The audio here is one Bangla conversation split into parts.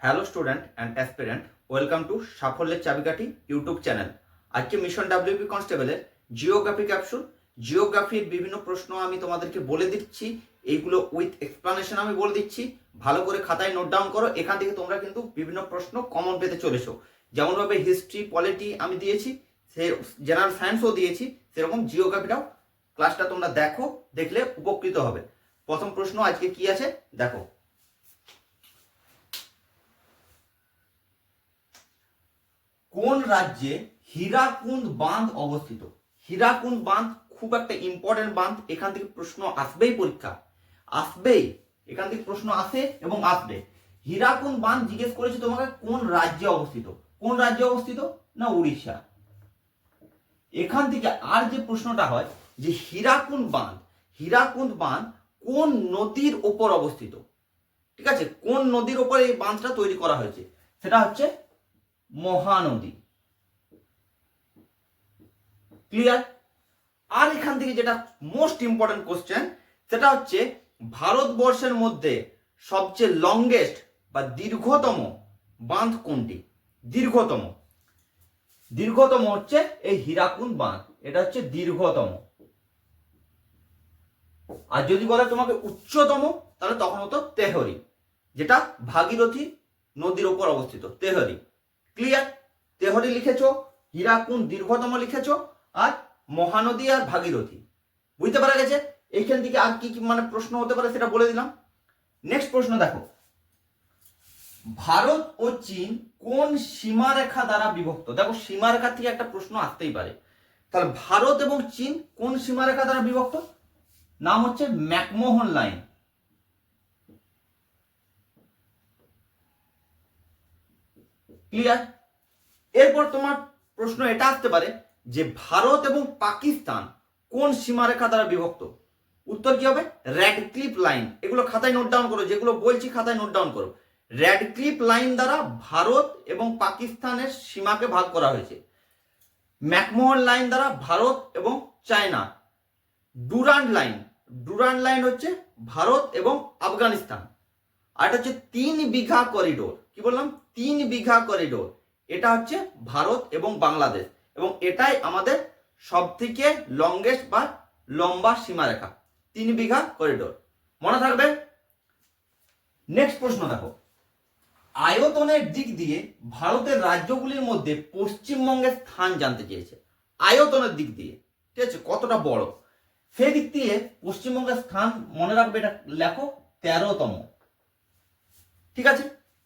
Hello student and aspirant, welcome to সাফল্যের চাবিকাঠি ইউটিউব চ্যানেল। আজকে মিশন ডাব্লিউপি কনস্টেবলের জিওগ্রাফি ক্যাপসুল, জিওগ্রাফির বিভিন্ন প্রশ্ন আমি তোমাদেরকে বলে দিচ্ছি। এইগুলো উইথ এক্সপ্লানেশন আমি বলে দিচ্ছি, ভালো করে খাতায় নোট ডাউন করো। এখান থেকে তোমরা কিন্তু বিভিন্ন প্রশ্ন কমন পেতে চলেছো। যেমনভাবে হিস্ট্রি, পলিটি আমি দিয়েছি, সে জেনারেল সায়েন্সও দিয়েছি, সেরকম জিওগ্রাফিটাও ক্লাসটা তোমরা দেখো, দেখলে উপকৃত হবে। প্রথম প্রশ্ন আজকে কি আছে দেখো। কোন রাজ্যে হীরাকুন্দ বাঁধ অবস্থিত? হীরাকুন্দ বাঁধ খুব একটা ইম্পর্টেন্ট বাঁধ, এখান থেকে প্রশ্ন আসবেই, পরীক্ষা আসবেই, এখান থেকে প্রশ্ন আসে এবং আসবে। হীরাকুন্দ বাঁধ জিজ্ঞেস করেছে তোমাকে কোন রাজ্যে অবস্থিত। কোন রাজ্যে অবস্থিত? না উড়িষ্যা। এখান থেকে আর যে প্রশ্নটা হয় যে হীরাকুন্দ বাঁধ কোন নদীর ওপর অবস্থিত? ঠিক আছে, কোন নদীর ওপর এই বাঁধটা তৈরি করা হয়েছে? সেটা হচ্ছে মহানদী। ক্লিয়ার? আর এখান থেকে যেটা মোস্ট ইম্পর্টেন্ট কোশ্চেন, সেটা হচ্ছে ভারতবর্ষের মধ্যে সবচেয়ে লংগেস্ট বা দীর্ঘতম বাঁধ কোনটি? দীর্ঘতম হচ্ছে এই হীরাকুন্দ বাঁধ, এটা হচ্ছে দীর্ঘতম। আর যদি বলে তোমাকে উচ্চতম, তাহলে তখন হতো তেহরি, যেটা ভাগীরথী নদীর উপর অবস্থিত, তেহরি। ক্লিয়ার? তেহরি লিখেছো, হীরাকুন্দ দীর্ঘতম লিখেছো, আর মহানদী আর ভাগীরথী। বুঝতে পারা গেছে? এইখান থেকে আর কি কি মানে প্রশ্ন হতে পারে সেটা বলে দিলাম। নেক্সট প্রশ্ন দেখো, ভারত ও চীন কোন সীমারেখা দ্বারা বিভক্ত? দেখো সীমারেখা থেকে একটা প্রশ্ন আসতেই পারে। তাহলে ভারত এবং চীন কোন সীমারেখা দ্বারা বিভক্ত? নাম হচ্ছে ম্যাকমোহন লাইন। ক্লিয়ার? এরপর তোমার প্রশ্ন এটা আসতে পারে যে ভারত এবং পাকিস্তান কোন সীমারেখা দ্বারা বিভক্ত? উত্তর কি হবে? Radcliffe line. এগুলো খাতায় নোট ডাউন করো, যেগুলো বলছি খাতায় নোট ডাউন করো। র্যাডক্লিফ লাইন দ্বারা ভারত এবং পাকিস্তানের সীমাকে ভাগ করা হয়েছে। ম্যাকমোহন লাইন দ্বারা ভারত এবং চায়না। ডুরান্ড লাইন হচ্ছে ভারত এবং আফগানিস্তান। আর এটা হচ্ছে 3 বিঘা করিডোর। কি বললাম? 3 বিঘা করিডোর। এটা হচ্ছে ভারত এবং বাংলাদেশ, এবং এটাই আমাদের সব থেকে লংগেস্ট বা লম্বা সীমারেখা, 3 বিঘা করিডোর। মনে থাকবে। নেক্সট প্রশ্ন দেখো, আয়তনের দিক দিয়ে ভারতের রাজ্যগুলির মধ্যে পশ্চিমবঙ্গের স্থান জানতে চেয়েছে। আয়তনের দিক দিয়ে, ঠিক আছে, কতটা বড়, সেই দিক দিয়ে পশ্চিমবঙ্গের স্থান মনে রাখবে, এটা লেখো 13তম। ঠিক আছে,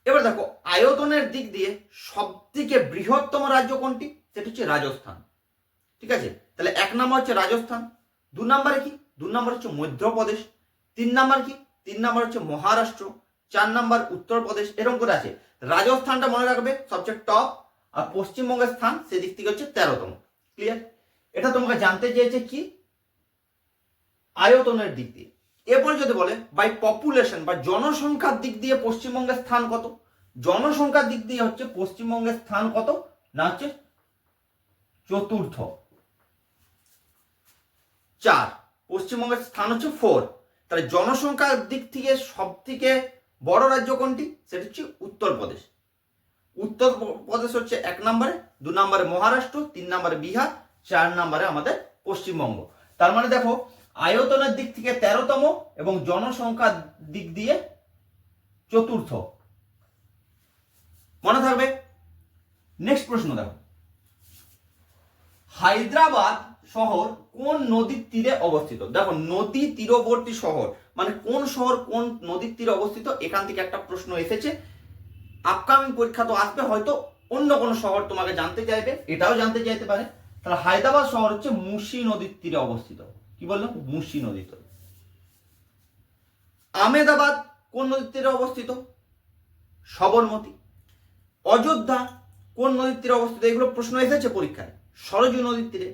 এবার দেখো আয়তনের দিক দিয়ে সব থেকে বৃহত্তম রাজ্য কোনটি? সেটা হচ্ছে রাজস্থান। ঠিক আছে, তাহলে 1 নম্বর হচ্ছে রাজস্থান। 2 নম্বরে কি? 2 নম্বর হচ্ছে মধ্যপ্রদেশ। 3 নম্বর কি? 3 নম্বর হচ্ছে মহারাষ্ট্র। 4 নম্বর উত্তরপ্রদেশ। এরকম করে আছে। রাজস্থানটা মনে রাখবে সবচেয়ে টপ, আর পশ্চিমবঙ্গের স্থান সেদিক থেকে হচ্ছে 13তম। ক্লিয়ার? এটা তোমাকে জানতে চেয়েছে কি? আয়তনের দিক দিয়ে। এরপর যদি বলে বাই পপুলেশন বা জনসংখ্যার দিক দিয়ে পশ্চিমবঙ্গের স্থান কত? জনসংখ্যার দিক দিয়ে হচ্ছে পশ্চিমবঙ্গের স্থান কত? না হচ্ছে 4র্থ। 4, পশ্চিমবঙ্গের স্থান হচ্ছে 4। তাহলে জনসংখ্যার দিক থেকে সব থেকে বড় রাজ্য কোনটি? সেটা হচ্ছে উত্তরপ্রদেশ। উত্তরপ্রদেশ হচ্ছে 1 নম্বরে, 2 নম্বরে মহারাষ্ট্র, 3 নম্বরে বিহার, 4 নম্বরে আমাদের পশ্চিমবঙ্গ। তার মানে দেখো আয়তনের দিক থেকে 13তম এবং জনসংখ্যার দিক দিয়ে 4র্থ। মনে থাকবে। নেক্সট প্রশ্ন দেখো, হায়দ্রাবাদ শহর কোন নদীর তীরে অবস্থিত? দেখো নদী তীরবর্তী শহর মানে কোন শহর কোন নদীর তীরে অবস্থিত, এখান থেকে একটা প্রশ্ন এসেছে। আপকামিং পরীক্ষা তো আসবে, হয়তো অন্য কোনো শহর তোমাকে জানতে চাইবে, এটাও জানতে চাইতে পারে। তাহলে হায়দ্রাবাদ শহর হচ্ছে মুসি নদীর তীরে অবস্থিত। কি বললাম? মুসি নদীর তীরে। আহমেদাবাদ কোন নদীর তীরে অবস্থিত? সবরমতী। অযোধ্যা কোন নদীর তীরে অবস্থিত? এগুলো প্রশ্ন এসেছে পরীক্ষায়, সরজু নদীর তীরে।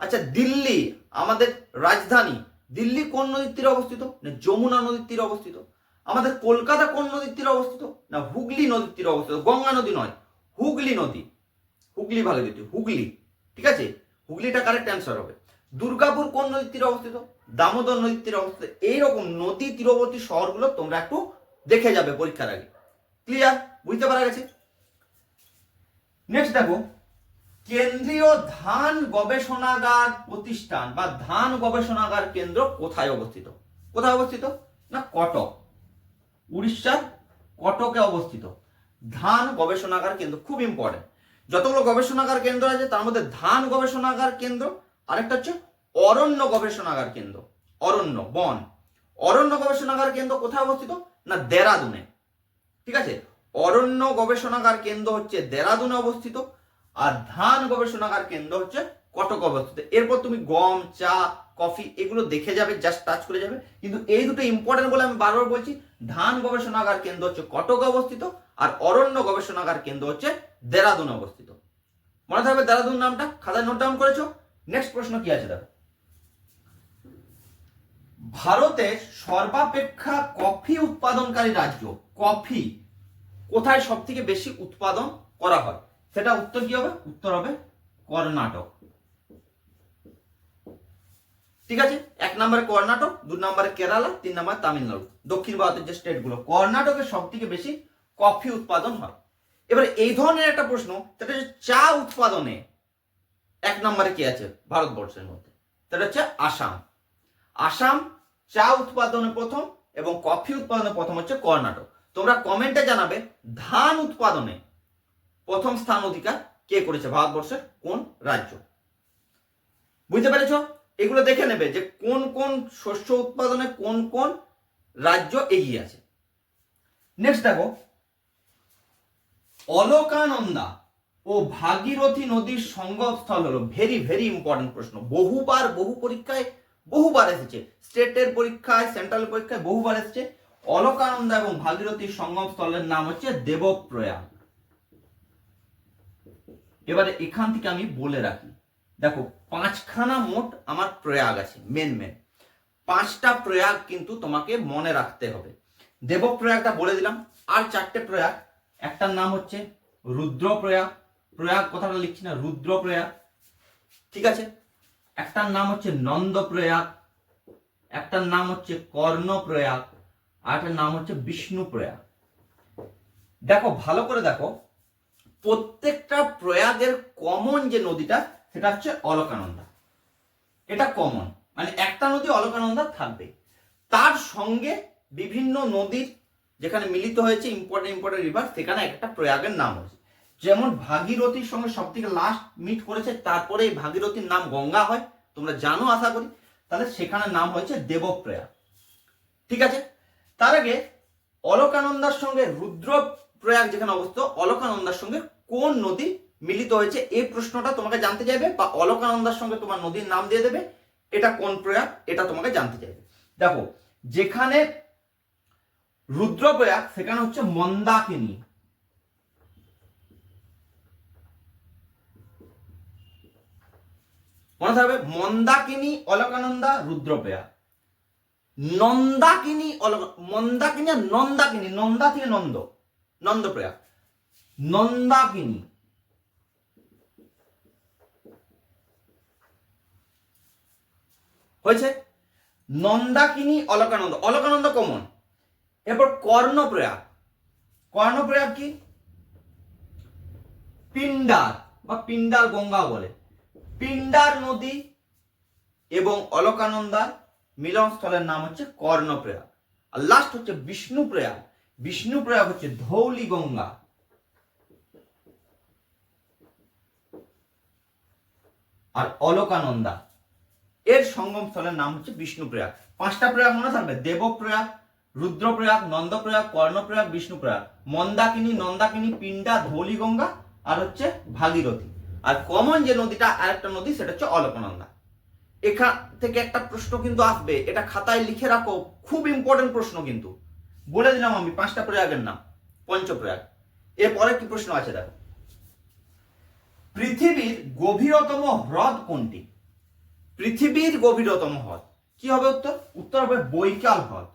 আচ্ছা দিল্লি, আমাদের রাজধানী দিল্লি কোন নদীর তীরে অবস্থিত? না যমুনা নদীর তীরে অবস্থিত। আমাদের কলকাতা কোন নদীর তীরে অবস্থিত? না হুগলি নদীর তীরে অবস্থিত। গঙ্গা নদী নয়, হুগলি নদী। হুগলি ভালো দিতে, হুগলি। ঠিক আছে, হুগলিটা কারেক্ট অ্যান্সার হবে। দুর্গাপুর কোন নদীর তীরে অবস্থিত? দামোদর নদীর তীরে অবস্থিত। এইরকম নদী তীরবর্তী শহরগুলো তোমরা একটু দেখে যাবে পরীক্ষার আগে। ক্লিয়ার? বুঝতে পারা গেছে। নেক্সট দেখো, কেন্দ্রীয় ধান গবেষণাগার প্রতিষ্ঠান বা ধান গবেষণাগার কেন্দ্র কোথায় অবস্থিত? কোথায় অবস্থিত না কটক, উড়িষ্যার কটকে অবস্থিত ধান গবেষণাগার কেন্দ্র। খুব ইম্পর্টেন্ট, যতগুলো গবেষণাগার কেন্দ্র আছে তার মধ্যে ধান গবেষণাগার কেন্দ্র, আরেকটা হচ্ছে অরণ্য গবেষণাগার কেন্দ্র, অরণ্য বন। অরণ্য গবেষণাগার কেন্দ্র কোথায় অবস্থিত না দেরাদুনে। ঠিক আছে, অরণ্য গবেষণাগার কেন্দ্র হচ্ছে দেরাদুনে অবস্থিত, আর ধান গবেষণাগার কেন্দ্র হচ্ছে কটক অবস্থিত। এরপর তুমি গম, চা, কফি এগুলো দেখে যাবে, জাস্ট টাচ করে যাবে, কিন্তু এই দুটো ইম্পর্টেন্ট বলে আমি বারবার বলছি। ধান গবেষণাগার কেন্দ্র হচ্ছে কটক অবস্থিত, আর অরণ্য গবেষণাগার কেন্দ্র হচ্ছে দেরাদুনে অবস্থিত। মনে থাকবে দেরাদুন নামটা, খাতায় নোট ডাউন করেছো। নেক্সট প্রশ্ন কি আছে দেখো, ভারতের সর্বাপেক্ষা কফি উৎপাদনকারী রাজ্য, কফি কোথায় সব থেকে বেশি উৎপাদন করা হয়? সেটা উত্তর কি হবে? উত্তর হবে কর্ণাটক। ঠিক আছে, 1 নম্বরে কর্ণাটক, 2 নম্বরে কেরালা, 3 নম্বরে তামিলনাড়ু। দক্ষিণ ভারতের যে স্টেট গুলো, কর্ণাটকে সব থেকে বেশি কফি উৎপাদন হয়। এবার এই ধরনের একটা প্রশ্ন, সেটা হচ্ছে চা উৎপাদনে 1 নম্বরে কি আছে ভারতবর্ষের মধ্যে? সেটা হচ্ছে আসাম। আসাম চা উৎপাদনে প্রথম এবং কফি উৎপাদনে প্রথম হচ্ছে কর্ণাটক। তোমরা কমেন্টে জানাবে ধান উৎপাদনে প্রথম স্থান অধিকার কে করেছে, ভারতবর্ষের কোন রাজ্য। বুঝতে পেরেছ? এগুলো দেখে নেবে যে কোন কোন শস্য উৎপাদনে কোন কোন রাজ্য এগিয়ে আছে। নেক্সট দেখো, অলকানন্দা ও ভাগীরথী নদীর সঙ্গমস্থল হলো, ভেরি ভেরি ইম্পর্টেন্ট প্রশ্ন, বহুবার বহু পরীক্ষায় বহুবার এসেছে, স্টেটের পরীক্ষায়, সেন্ট্রাল পরীক্ষায় বহুবার এসেছে। অলকানন্দা এবং ভাগীরথীর সঙ্গমস্থলের নাম হচ্ছে দেবপ্রয়াগ। এবারে এখান থেকে আমি বলে রাখি, দেখো 5খানা মোট আমার প্রয়াগ আছে, মেন 5টা প্রয়াগ কিন্তু তোমাকে মনে রাখতে হবে। দেবপ্রয়াগটা বলে দিলাম, আর 4টে প্রয়াগ, একটার নাম হচ্ছে রুদ্রপ্রয়াগ, প্রয়াগ কথাটা লিখছি না, রুদ্রপ্রয়াগ। ঠিক আছে, একটার নাম হচ্ছে নন্দপ্রয়াগ, একটার নাম হচ্ছে কর্ণপ্রয়াগ, আর একটার নাম হচ্ছে বিষ্ণুপ্রয়াগ। দেখো ভালো করে দেখো, প্রত্যেকটা প্রয়াগের কমন যে নদীটা সেটা হচ্ছে অলকানন্দা। এটা কমন, মানে একটা নদী অলকানন্দা থাকবে, তার সঙ্গে বিভিন্ন নদীর যেখানে মিলিত হয়েছে ইম্পর্টেন্ট ইম্পর্টেন্ট রিভার, সেখানে একটা প্রয়াগের নাম হয়েছে। যেমন ভাগীরথীর সঙ্গে সব থেকে লাস্ট মিট করেছে, তারপরে এই ভাগীরথীর নাম গঙ্গা হয়, তোমরা জানো আশা করি, তাহলে সেখানে নাম হয়েছে দেবপ্রয়াগ। ঠিক আছে, তার আগে অলকানন্দার সঙ্গে রুদ্রপ্রয়াগ যেখানে অবস্থিত, অলকানন্দার সঙ্গে কোন নদী মিলিত হয়েছে এই প্রশ্নটা তোমাকে জানতে চাইবে, বা অলকানন্দার সঙ্গে তোমার নদীর নাম দিয়ে দেবে, এটা কোন প্রয়াগ এটা তোমাকে জানতে চাইবে। দেখো যেখানে রুদ্রপ্রয়াগ সেখানে হচ্ছে মন্দাকিনী, মনে থাকবে মন্দাকিনী, অলকানন্দা, রুদ্রপ্রয়াগ। নন্দাকিনী, মন্দাকিনী আর নন্দাকিনী, নন্দা থেকে নন্দ, নন্দপ্রয়াগ, নন্দাকিনী। হয়েছে নন্দাকিনী, অলকানন্দ, অলকানন্দ কমন। এরপর কর্ণপ্রয়াগ, কর্ণপ্রয়াগ কি পিন্ডার বা পিন্ডার গঙ্গা বলে, পিন্ডার নদী এবং অলকানন্দার মিলনস্থলের নাম হচ্ছে কর্ণপ্রয়াগ। আর লাস্ট হচ্ছে বিষ্ণুপ্রয়াগ, বিষ্ণুপ্রয়াগ হচ্ছে ধৌলি গঙ্গা। আর অলকানন্দা এর সঙ্গম স্থলের নাম হচ্ছে বিষ্ণুপ্রয়াগ। 5টা প্রয়াগ মনে থাকবে, দেবপ্রয়াগ, রুদ্রপ্রয়াগ, নন্দপ্রয়াগ, কর্ণপ্রয়াগ, বিষ্ণুপ্রয়াগ, মন্দাকিনী, নন্দাকিনী, পিন্ডা, ধৌলি গঙ্গা, আর হচ্ছে ভাগীরথী। আর কমন যে নদীটা আরেকটা নদী সেটা হচ্ছে অলকানন্দা। এখান থেকে একটা প্রশ্ন কিন্তু আসবে, এটা খাতায় লিখে রাখো, খুব ইম্পর্টেন্ট প্রশ্ন কিন্তু, বলে দিলাম আমি 5টা প্রয়াগের নাম, পঞ্চপ্রয়াগ। এরপরে কি প্রশ্ন আছে দেখো, পৃথিবীর গভীরতম হ্রদ কোনটি? পৃথিবীর গভীরতম হ্রদ কি হবে উত্তর? উত্তর হবে বৈকাল হ্রদ।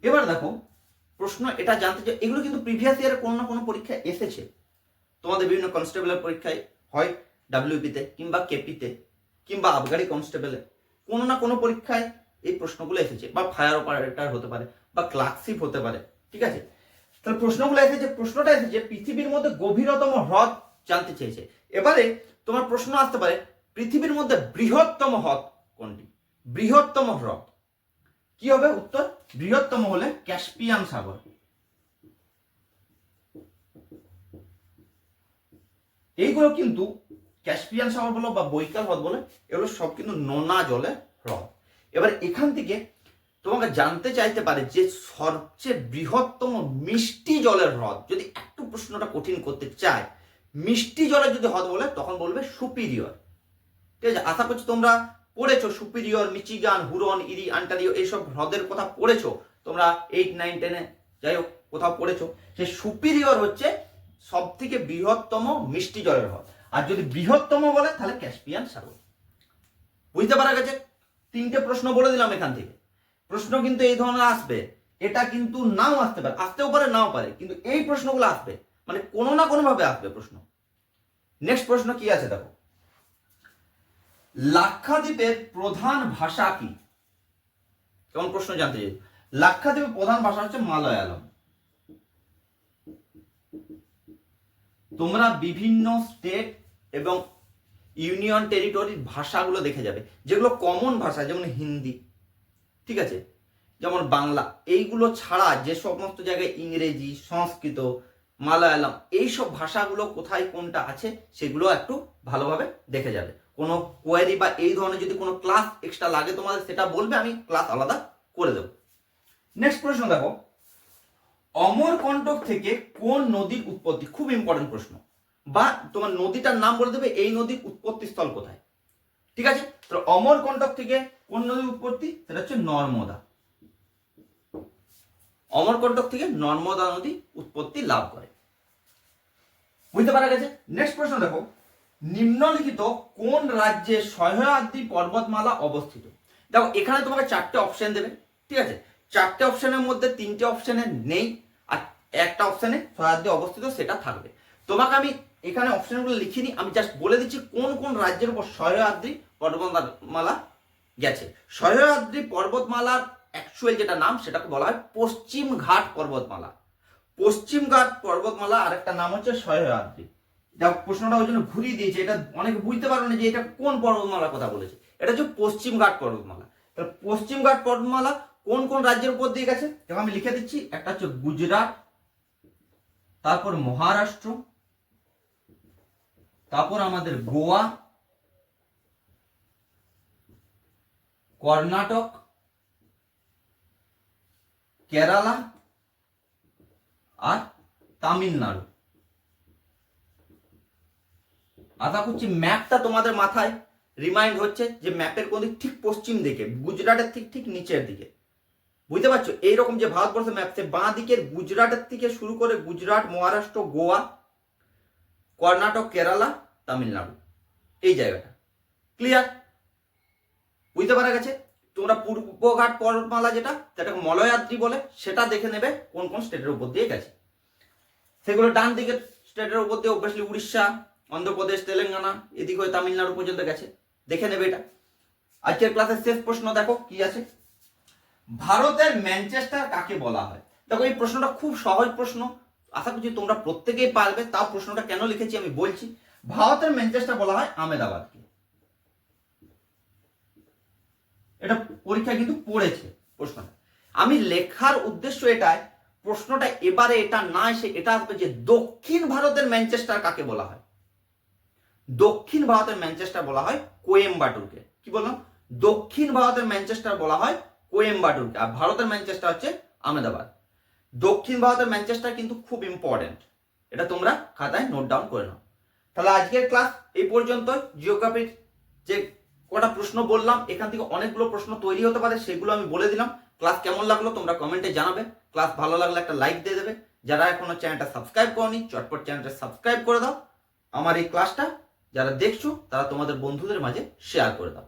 এবার দেখো প্রশ্ন এটা জানতে চাই, এগুলো কিন্তু প্রিভিয়াস ইয়ারে কোনো না কোনো পরীক্ষায় এসেছে, তোমাদের বিভিন্ন কনস্টেবলের পরীক্ষায়, হয় ডাব্লিউপিতে কিংবা কেপিতে কিংবা আবগারি কনস্টেবলে, কোনো না কোনো পরীক্ষায় এই প্রশ্নগুলো এসেছে, বা ফায়ার অপারেটর হতে পারে, বা ক্লার্কশিপ হতে পারে। ঠিক আছে, তাহলে প্রশ্নগুলো এসেছে, প্রশ্নটা এসেছে পৃথিবীর মধ্যে গভীরতম হ্রদ জানতে চেয়েছে। এবারে তোমার প্রশ্ন আসতে পারে পৃথিবীর মধ্যে বৃহত্তম হ্রদ কোনটি? বৃহত্তম হ্রদ কি হবে? উত্তর বৃহত্তম হলে ক্যাস্পিয়ান সাগর। এইগুলো কিন্তু ক্যাস্পিয়ান সাগর বলো বা বৈকাল হ্রদ বলে, এগুলো সব কিন্তু নোনা জলের হ্রদ। এবার এখান থেকে তোমাকে জানতে চাইতে পারে যে সবচেয়ে বৃহত্তম মিষ্টি জলের হ্রদ, যদি একটু প্রশ্নটা কঠিন করতে চায়, মিষ্টি জলের যদি হ্রদ বলে তখন বলবে সুপিরিয়র। ঠিক আছে, আশা করছি তোমরা পড়েছো সুপিরিয়র, মিচিগান, হুরন, ইরি, অন্টারিও এইসব হ্রদের কথা পড়েছো তোমরা 8, 9, 10-এ, যাই হোক কোথাও পড়েছো। সেই সুপিরিয়র হচ্ছে সব থেকে বৃহত্তম মিষ্টি জলের হ্রদ। আর যদি বৃহত্তম বলে তাহলে ক্যাস্পিয়ান সাগর। বুঝতে পারা গেছে? 3টে প্রশ্ন বলে দিলাম এখান থেকে। প্রশ্ন কিন্তু এই ধরনের আসবে, এটা কিন্তু নাও আসতে পারে, আসতেও পারে নাও পারে, কিন্তু এই প্রশ্নগুলো আসবে, মানে কোনো না কোনো ভাবে আসবে প্রশ্ন। নেক্সট প্রশ্ন কি আছে দেখো, লাক্ষাদ্বীপের প্রধান ভাষা কি? কেমন প্রশ্ন জানতে চাই। লাক্ষাদ্বীপের প্রধান ভাষা হচ্ছে মালয়ালম। তোমরা বিভিন্ন স্টেট এবং ইউনিয়ন টেরিটরির ভাষাগুলো দেখে যাবে, যেগুলো কমন ভাষা, যেমন হিন্দি, ঠিক আছে, যেমন বাংলা, এইগুলো ছাড়া যে সমস্ত জায়গায় ইংরেজি, সংস্কৃত, মালায়ালাম, এইসব ভাষাগুলো কোথায় কোনটা আছে সেগুলো একটু ভালোভাবে দেখে যাবে। কোনো কোয়েরি বা এই ধরনের যদি কোনো ক্লাস এক্সট্রা লাগে তোমাদের সেটা বলবে, আমি ক্লাস আলাদা করে দেবো। নেক্সট প্রশ্ন দেখো, অমরকণ্টক থেকে কোন নদীর উৎপত্তি? খুব ইম্পর্টেন্ট প্রশ্ন। বা তোমার নদীটার নাম বলে দেবে, এই নদীর উৎপত্তি স্থল কোথায়। ঠিক আছে, তো অমরকণ্টক থেকে কোন নদীর উৎপত্তি? সেটা হচ্ছে নর্মদা। অমরকণ্টক থেকে নর্মদা নদী উৎপত্তি লাভ করে। বুঝতে পারা গেছে? নেক্সট প্রশ্ন দেখো, নিম্নলিখিত কোন রাজ্যে সহ্যাদ্রি পর্বতমালা অবস্থিত? দেখো এখানে তোমাকে 4টে অপশন দেবে। ঠিক আছে, 4টে অপশনের মধ্যে 3টে অপশনে নেই, আর একটা অপশনে সহ্যাদ্রি অবস্থিত সেটা থাকবে। তোমাকে আমি এখানে অপশনগুলো লিখিনি, আমি জাস্ট বলে দিচ্ছি কোন কোন রাজ্যের উপর সহ্যাদ্রি পর্বতমালা গেছে। সহ্যাদ্রি পর্বতমালার অ্যাকচুয়াল যেটা নাম সেটাকে বলা হয় পশ্চিম ঘাট পর্বতমালা। পশ্চিম ঘাট পর্বতমালা আরেকটা নাম হচ্ছে সহ্যাদ্রি। দেখো প্রশ্নটা ওই জন্য ঘুরিয়ে দিয়েছে, এটা অনেকে বুঝতে পারবে না যে এটা কোন পর্বতমালার কথা বলেছে। এটা হচ্ছে পশ্চিম ঘাট পর্বতমালা। তাহলে পশ্চিম ঘাট পর্বতমালা কোন কোন রাজ্যের উপর দিয়ে গেছে দেখো আমি লিখে দিচ্ছি। একটা হচ্ছে গুজরাট, তারপর মহারাষ্ট্র, তারপর আমাদের গোয়া, কর্ণাটক, কেরালা আর তামিলনাড়ু। আশা করছি ম্যাপটা তোমাদের মাথায় রিমাইন্ড হচ্ছে যে ম্যাপের কোন দিক? ঠিক পশ্চিম দিকে, গুজরাটের ঠিক নিচের দিকে। বুঝতে পারছো? এইরকম যে ভারতবর্ষের ম্যাপ, সে বাঁ দিকের গুজরাটের থেকে শুরু করে গুজরাট, মহারাষ্ট্র, গোয়া, কর্ণাটক, কেরালা, তামিলনাড়ু, এই জায়গাটা ক্লিয়ার? বুঝতে পারা গেছে? তোমরা পূর্বঘাট পর্বতমালা যেটাকে মলয়াদ্রি বলে, সেটা দেখে নেবে কোন কোন স্টেটের উপর দিয়ে গেছে। সেগুলো ডান দিকের স্টেটের উপর দিয়ে অবভিয়াসলি উড়িষ্যা, অন্ধ্রপ্রদেশ, তেলেঙ্গানা, এদিক হয়ে তামিলনাড়ু পর্যন্ত গেছে, দেখে নেবে এটা। আজকের ক্লাসের শেষ প্রশ্ন দেখো কি আছে, ভারতের ম্যানচেস্টার কাকে বলা হয়? দেখো এই প্রশ্নটা খুব সহজ প্রশ্ন, আশা করছি তোমরা প্রত্যেকেই পারবে। তাও প্রশ্নটা কেন লিখেছি আমি বলছি। ভারতের ম্যানচেস্টার বলা হয় আহমেদাবাদকে। এটা পরীক্ষা কিন্তু পড়েছে প্রশ্নটা। আমি লেখার উদ্দেশ্য এটাই, প্রশ্নটা এবারে এটা না এসে এটা আসবে যে দক্ষিণ ভারতের ম্যানচেস্টার কাকে বলা হয়? দক্ষিণ ভারতের ম্যানচেস্টার বলা হয় কোয়েম্বাটুরকে। কি বললাম? দক্ষিণ ভারতের ম্যানচেস্টার বলা হয় কোয়েম্বাটুরকে, আর ভারতের ম্যানচেস্টার হচ্ছে আহমেদাবাদ। দক্ষিণ ভারতের ম্যানচেস্টার কিন্তু খুব ইম্পর্টেন্ট, এটা তোমরা খাতায় নোট ডাউন করে নাও। তাহলে আজকের ক্লাস এই পর্যন্ত। জিওগ্রাফির যে কটা প্রশ্ন বললাম, এখান থেকে অনেকগুলো প্রশ্ন তৈরি হতে পারে, সেগুলো আমি বলে দিলাম। ক্লাস কেমন লাগলো তোমরা কমেন্টে জানাবে। ক্লাস ভালো লাগলে একটা লাইক দিয়ে দেবে। যারা এখনো চ্যানেলটা সাবস্ক্রাইব করনি, চটপট চ্যানেলটা সাবস্ক্রাইব করে দাও। আমার এই ক্লাসটা যারা দেখছো তারা তোমাদের বন্ধুদের মাঝে শেয়ার করে দাও।